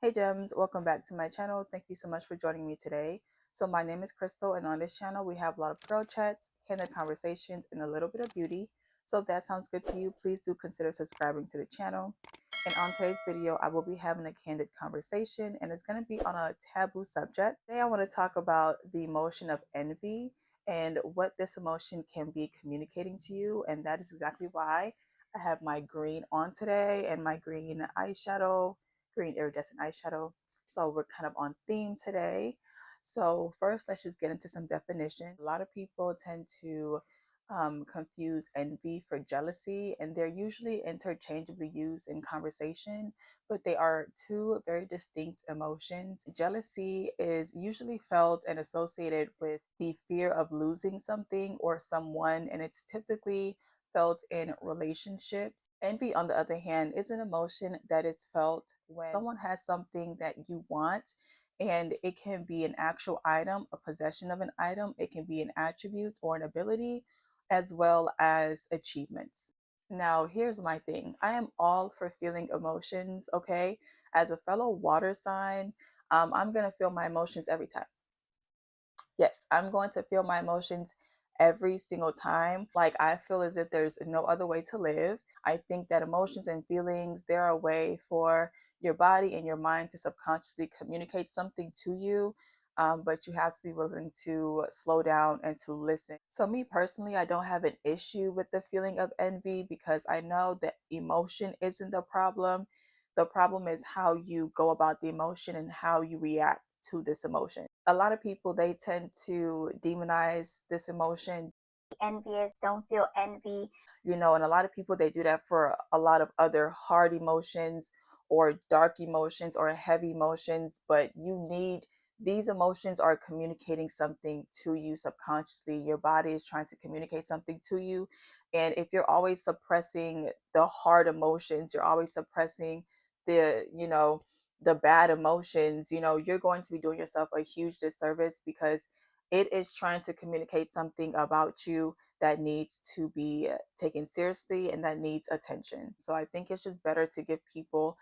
Hey gems, welcome back to my channel. Thank you so much for joining me today. So my name is Crystal, and on this channel we have a lot of girl chats, candid conversations, and a little bit of beauty. So if that sounds good to you, please do consider subscribing to the channel. And on today's video, I will be having a candid conversation, and it's going to be on a taboo subject. Today I want to talk about the emotion of envy and what this emotion can be communicating to you, and that is exactly why I have my green on today and my green eyeshadow, green iridescent eyeshadow. So we're kind of on theme today. So first, let's just get into some definition. A lot of people tend to confuse envy for jealousy, and they're usually interchangeably used in conversation, but they are two very distinct emotions. Jealousy is usually felt and associated with the fear of losing something or someone, and it's typically felt in relationships. Envy, on the other hand, is an emotion that is felt when someone has something that you want, and it can be an actual item, a possession of an item, it can be an attribute or an ability, as well as achievements. Now, here's my thing. I am all for feeling emotions, okay? As a fellow water sign, I'm going to feel my emotions every time. Yes, I'm going to feel my emotions every single time. Like, I feel as if there's no other way to live. I think that emotions and feelings, they're a way for your body and your mind to subconsciously communicate something to you. But you have to be willing to slow down and to listen. So, me personally, I don't have an issue with the feeling of envy because I know that emotion isn't the problem. The problem is how you go about the emotion and how you react to this emotion. A lot of people, they tend to demonize this emotion. Envious, don't feel envy. And a lot of people, they do that for a lot of other hard emotions or dark emotions or heavy emotions, but you need these emotions are communicating something to you subconsciously. Your body is trying to communicate something to you. And if you're always suppressing the hard emotions, you're always suppressing the bad emotions, you're going to be doing yourself a huge disservice because it is trying to communicate something about you that needs to be taken seriously and that needs attention. So I think it's just better to give people,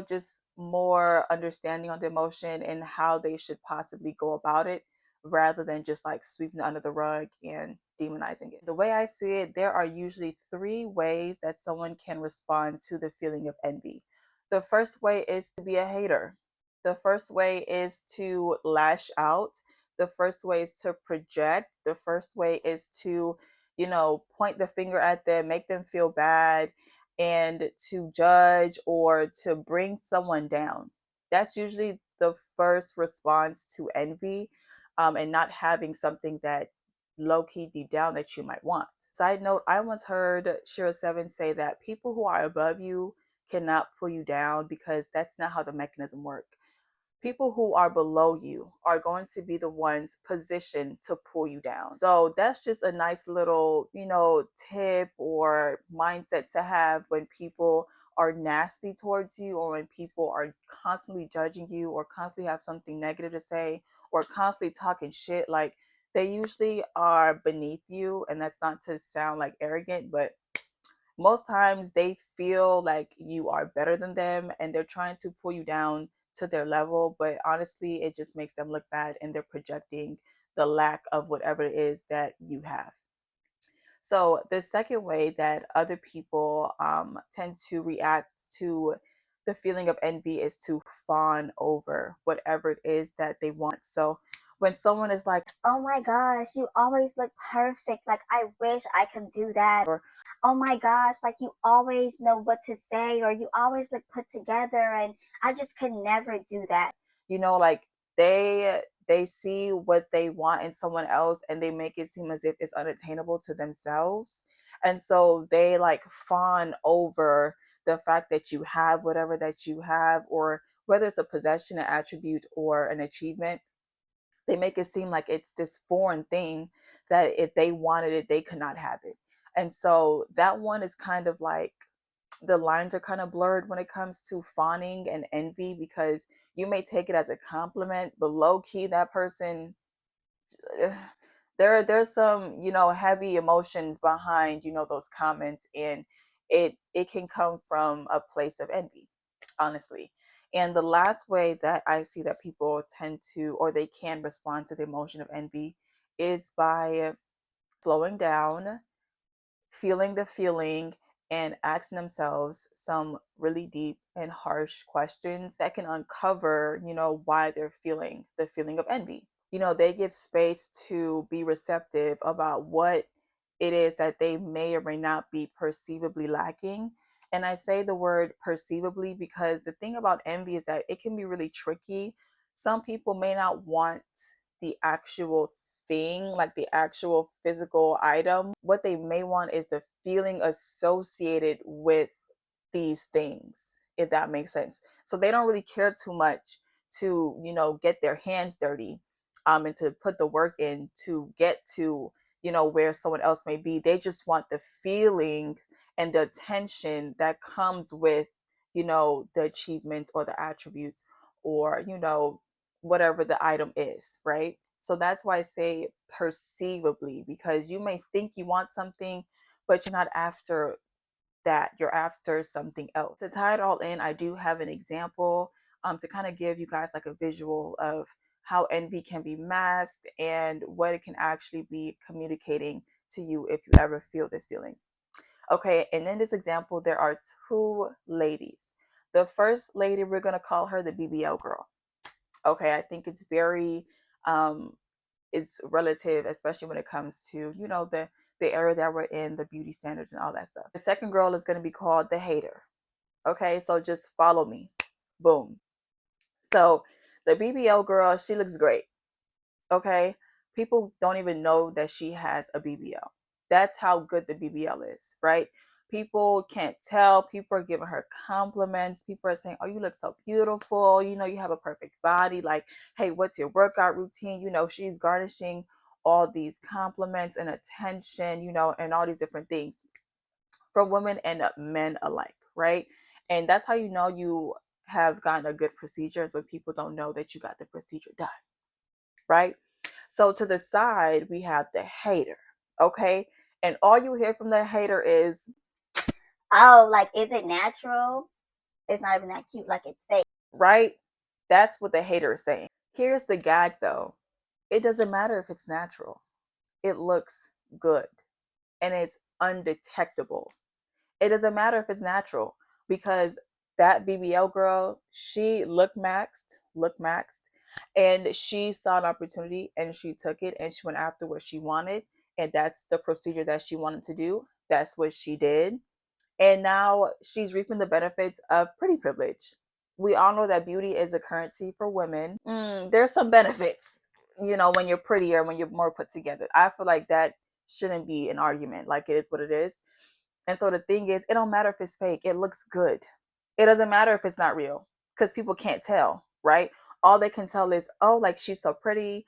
just more understanding on the emotion and how they should possibly go about it rather than just like sweeping it under the rug and demonizing it. The way I see it, there are usually three ways that someone can respond to the feeling of envy. The first way is to be a hater. The first way is to lash out. The first way is to project. The first way is to, point the finger at them, make them feel bad, and to judge or to bring someone down. That's usually the first response to envy, and not having something that low key deep down that you might want. Side note, I once heard Shira Seven say that people who are above you cannot pull you down because that's not how the mechanism works. People who are below you are going to be the ones positioned to pull you down. So that's just a nice little, tip or mindset to have when people are nasty towards you or when people are constantly judging you or constantly have something negative to say or constantly talking shit. Like, they usually are beneath you, and that's not to sound like arrogant, but most times they feel like you are better than them and they're trying to pull you down to their level, but honestly it just makes them look bad and they're projecting the lack of whatever it is that you have. So the second way that other people tend to react to the feeling of envy is to fawn over whatever it is that they want. So when someone is like, Oh my gosh, you always look perfect. Like, I wish I could do that. or Oh my gosh, like you always know what to say, or you always look put together, and I just could never do that. like they see what they want in someone else and they make it seem as if it's unattainable to themselves, and so they like fawn over the fact that you have whatever that you have, or whether it's a possession, an attribute, or an achievement. They make it seem like it's this foreign thing that if they wanted it they could not have it. And so that one is kind of like, the lines are kind of blurred when it comes to fawning and envy, because you may take it as a compliment, but low key that person, ugh, there's some, heavy emotions behind, those comments, and it can come from a place of envy, honestly. And the last way that I see that people tend to, or they can respond to the emotion of envy, is by slowing down, feeling the feeling, and asking themselves some really deep and harsh questions that can uncover, why they're feeling the feeling of envy. They give space to be receptive about what it is that they may or may not be perceivably lacking. And I say the word perceivably because the thing about envy is that it can be really tricky. Some people may not want the actual thing, like the actual physical item. What they may want is the feeling associated with these things, if that makes sense. So they don't really care too much to, get their hands dirty, and to put the work in to get to, where someone else may be. They just want the feeling and the attention that comes with, the achievements or the attributes, or, whatever the item is, right? So that's why I say perceivably, because you may think you want something, but you're not after that. You're after something else. To tie it all in, I do have an example, to kind of give you guys like a visual of how envy can be masked and what it can actually be communicating to you if you ever feel this feeling. Okay, and in this example, there are two ladies. The first lady, we're going to call her the BBL girl. Okay, I think it's very it's relative, especially when it comes to, the era that we're in, the beauty standards and all that stuff. The second girl is going to be called the hater. Okay, so just follow me. Boom. So the BBL girl, she looks great. Okay, people don't even know that she has a BBL. That's how good the BBL is, right? People can't tell. People are giving her compliments. People are saying, "Oh, you look so beautiful. You have a perfect body. Like, hey, what's your workout routine?" She's garnishing all these compliments and attention, and all these different things from women and men alike, right? And that's how you know you have gotten a good procedure, but people don't know that you got the procedure done, right? So to the side, we have the hater, okay? And all you hear from the hater is, Oh, like, is it natural? It's not even that cute, like it's fake. right? That's what the hater is saying. Here's the gag though. It doesn't matter if it's natural. It looks good and it's undetectable. It doesn't matter if it's natural because that BBL girl, she look maxed, and she saw an opportunity and she took it and she went after what she wanted. And that's the procedure that she wanted to do. That's what she did. And now she's reaping the benefits of pretty privilege. We all know that beauty is a currency for women. There's some benefits, when you're prettier, when you're more put together. I feel like that shouldn't be an argument. Like, it is what it is. And so the thing is, it don't matter if it's fake. It looks good. It doesn't matter if it's not real because people can't tell, right? All they can tell is, oh, like she's so pretty,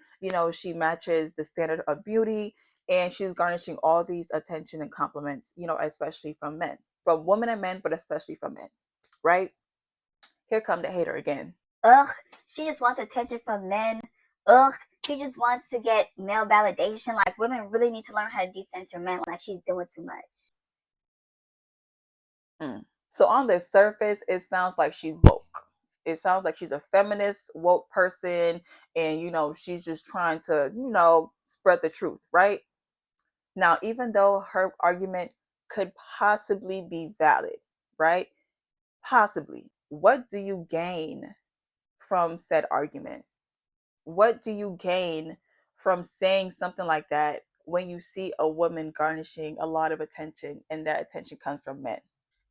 she matches the standard of beauty and she's garnishing all these attention and compliments, especially from men, from women and men, but especially from men, right? Here come the hater again. Ugh, she just wants attention from men. Ugh, she just wants to get male validation. Like, women really need to learn how to decenter men. Like, she's doing too much. So on the surface, it sounds like she's woke. It sounds like she's a feminist, woke person, and she's just trying to, spread the truth, right? Now, even though her argument could possibly be valid, right? Possibly. What do you gain from said argument? What do you gain from saying something like that when you see a woman garnishing a lot of attention and that attention comes from men?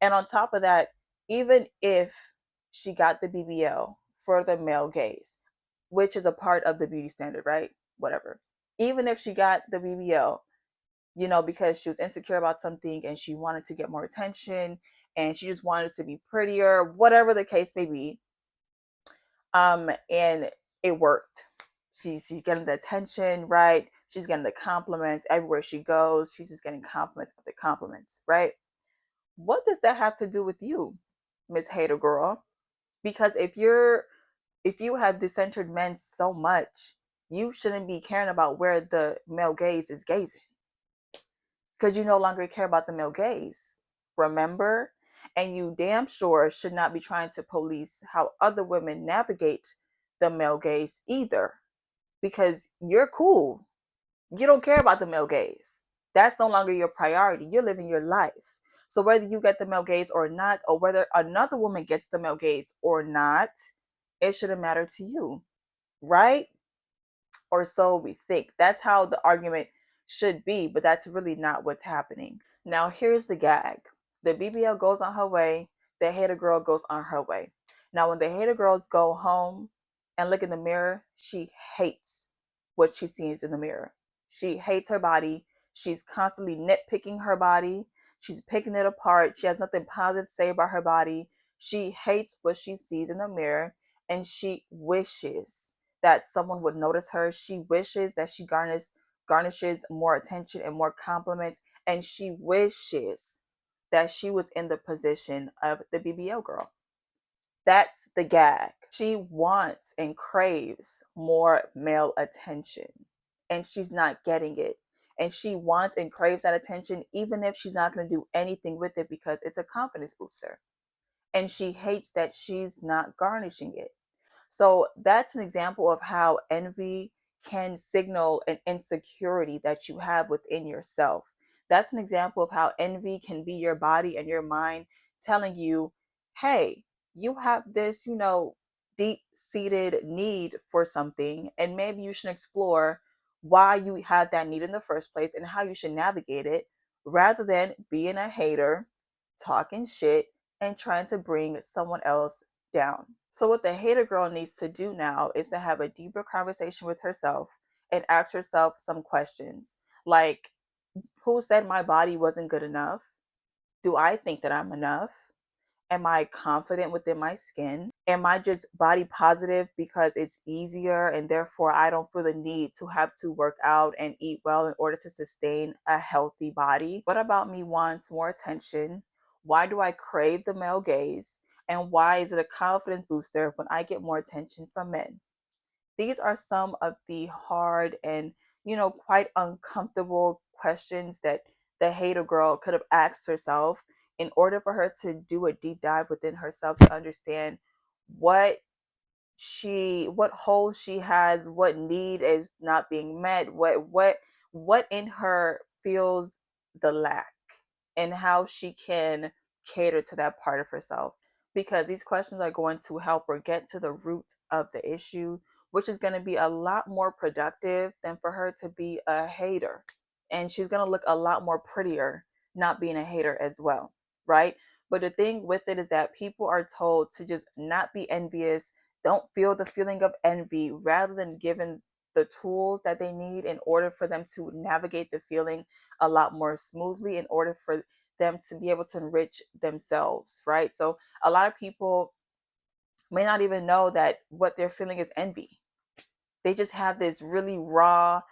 And on top of that, even if she got the BBL for the male gaze, which is a part of the beauty standard, right? Whatever. Even if she got the BBL, because she was insecure about something and she wanted to get more attention and she just wanted to be prettier, whatever the case may be, and it worked. She's getting the attention, right? She's getting the compliments everywhere she goes. She's just getting compliments after compliments, right? What does that have to do with you, Miss Hater Girl? Because if you have decentered men so much, you shouldn't be caring about where the male gaze is gazing. Because you no longer care about the male gaze. Remember? And you damn sure should not be trying to police how other women navigate the male gaze either, because you're cool. You don't care about the male gaze. That's no longer your priority. You're living your life. So whether you get the male gaze or not, or whether another woman gets the male gaze or not, it shouldn't matter to you, right? Or so we think. That's how the argument should be, but that's really not what's happening. Now, here's the gag: the BBL goes on her way, the hater girl goes on her way. Now, when the hater girls go home and look in the mirror, she hates what she sees in the mirror. She hates her body. She's constantly nitpicking her body. She's picking it apart. She has nothing positive to say about her body. She hates what she sees in the mirror, and she wishes that someone would notice her. She wishes that she garnishes more attention and more compliments, and she wishes that she was in the position of the BBL girl. That's the gag. She wants and craves more male attention, and she's not getting it. And she wants and craves that attention, even if she's not going to do anything with it, because it's a confidence booster. And she hates that she's not garnishing it. So that's an example of how envy can signal an insecurity that you have within yourself. That's an example of how envy can be your body and your mind telling you, hey, you have this, deep seated need for something, and maybe you should explore why you have that need in the first place and how you should navigate it, rather than being a hater, talking shit, and trying to bring someone else down. So, what the hater girl needs to do now is to have a deeper conversation with herself and ask herself some questions like, who said my body wasn't good enough? Do I think that I'm enough? Am I confident within my skin? Am I just body positive because it's easier and therefore I don't feel the need to have to work out and eat well in order to sustain a healthy body? What about me wants more attention? Why do I crave the male gaze? And why is it a confidence booster when I get more attention from men? These are some of the hard and, quite uncomfortable questions that the hater girl could have asked herself in order for her to do a deep dive within herself to understand what what hole she has, what need is not being met, what in her feels the lack, and how she can cater to that part of herself. Because these questions are going to help her get to the root of the issue, which is going to be a lot more productive than for her to be a hater. And she's going to look a lot more prettier not being a hater as well, right? But the thing with it is that people are told to just not be envious, don't feel the feeling of envy, rather than given the tools that they need in order for them to navigate the feeling a lot more smoothly, in order for them to be able to enrich themselves, right? So a lot of people may not even know that what they're feeling is envy. They just have this really raw,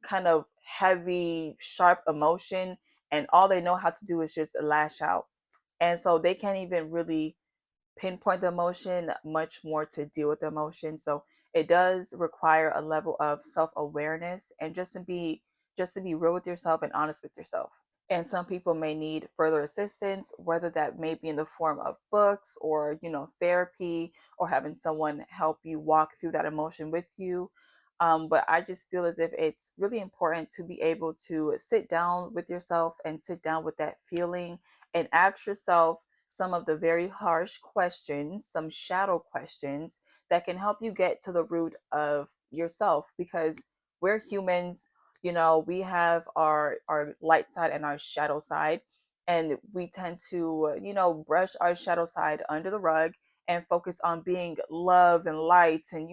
kind of heavy, sharp emotion, and all they know how to do is just lash out. And so they can't even really pinpoint the emotion, much more to deal with the emotion. So it does require a level of self-awareness, and just to be real with yourself and honest with yourself. And some people may need further assistance, whether that may be in the form of books or, therapy, or having someone help you walk through that emotion with you. But I just feel as if it's really important to be able to sit down with yourself and sit down with that feeling and ask yourself some of the very harsh questions, some shadow questions that can help you get to the root of yourself, because we're humans. We have our light side and our shadow side, and we tend to, brush our shadow side under the rug and focus on being love and light and,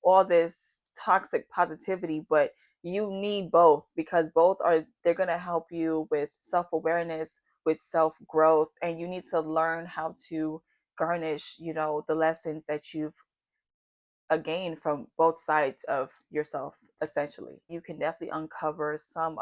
all this toxic positivity. But you need both, because both are they're going to help you with self-awareness, with self-growth, and you need to learn how to garnish, the lessons that you've gain from both sides of yourself. Essentially, you can definitely uncover some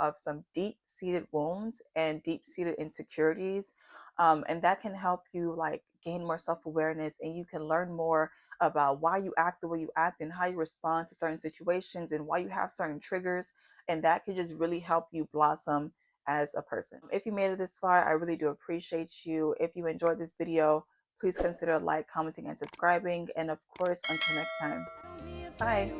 deep-seated wounds and deep-seated insecurities, and that can help you like gain more self-awareness, and you can learn more about why you act the way you act and how you respond to certain situations and why you have certain triggers, and that can just really help you blossom as a person. If you made it this far, I really do appreciate you. If you enjoyed this video, please consider like, commenting, and subscribing. And of course, until next time, bye.